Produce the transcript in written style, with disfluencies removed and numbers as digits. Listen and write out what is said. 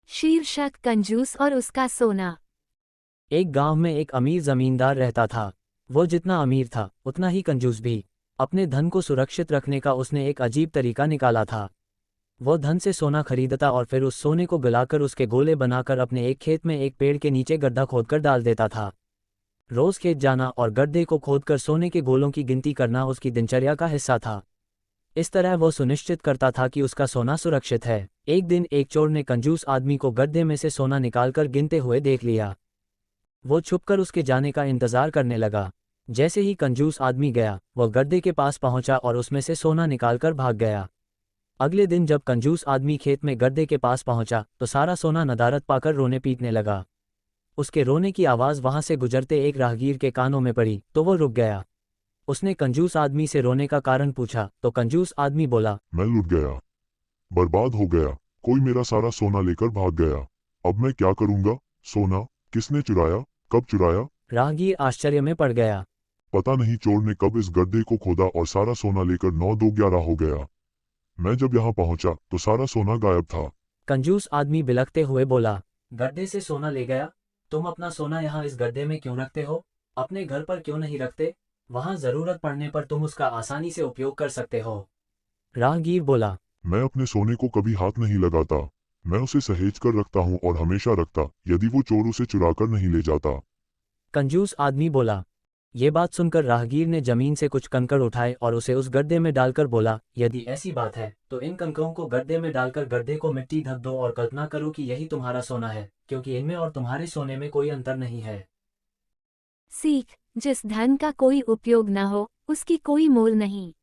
शीर्षक कंजूस और उसका सोना। एक गांव में एक अमीर जमींदार रहता था। वो जितना अमीर था उतना ही कंजूस भी। अपने धन को सुरक्षित रखने का उसने एक अजीब तरीका निकाला था। वो धन से सोना खरीदता और फिर उस सोने को गलाकर उसके गोले बनाकर अपने एक खेत में एक पेड़ के नीचे गड्ढा खोदकर डाल देता था। रोज खेत जाना और गड्ढे को खोदकर सोने के गोलों की गिनती करना उसकी दिनचर्या का हिस्सा था। इस तरह वो सुनिश्चित करता था कि उसका सोना सुरक्षित है। एक दिन एक चोर ने कंजूस आदमी को गड्ढे में से सोना निकालकर गिनते हुए देख लिया। वो छुपकर उसके जाने का इंतजार करने लगा। जैसे ही कंजूस आदमी गया, वह गड्ढे के पास पहुंचा और उसमें से सोना निकालकर भाग गया। अगले दिन जब कंजूस आदमी खेत में गड्ढे के पास पहुंचा तो सारा सोना नदारद पाकर रोने पीटने लगा। उसके रोने की आवाज़ वहां से गुजरते एक राहगीर के कानों में पड़ी तो वो रुक गया। उसने कंजूस आदमी से रोने का कारण पूछा तो कंजूस आदमी बोला, मैं लुट गया, बर्बाद हो गया। कोई मेरा सारा सोना लेकर भाग गया। अब मैं क्या करूंगा? सोना किसने चुराया? कब चुराया? राहगीर आश्चर्य में पड़ गया। पता नहीं चोर ने कब इस गड्ढे को खोदा और सारा सोना लेकर 9 2 11 हो गया। मैं जब यहाँ पहुंचा तो सारा सोना गायब था। कंजूस आदमी बिलखते हुए बोला, गड्ढे से सोना ले गया? तुम अपना सोना यहाँ इस गड्ढे में क्यों रखते हो? अपने घर पर क्यों नहीं रखते? वहाँ जरूरत पड़ने पर तुम उसका आसानी से उपयोग कर सकते हो। राहगीर बोला, मैं अपने सोने को कभी हाथ नहीं लगाता। मैं उसे सहेज कर रखता हूँ और हमेशा रखता, यदि वो चोर उसे चुराकर नहीं ले जाता। कंजूस आदमी बोला। ये बात सुनकर राहगीर ने जमीन से कुछ कंकड़ उठाए और उसे उस गड्ढे में डालकर बोला, यदि ऐसी बात है तो इन कंकड़ों को गड्ढे में डालकर गड्ढे को मिट्टी ढक दो और कल्पना करो कि यही तुम्हारा सोना है, क्योंकि इनमें और तुम्हारे सोने में कोई अंतर नहीं है। सीख, जिस धन का कोई उपयोग न हो उसकी कोई मोल नहीं।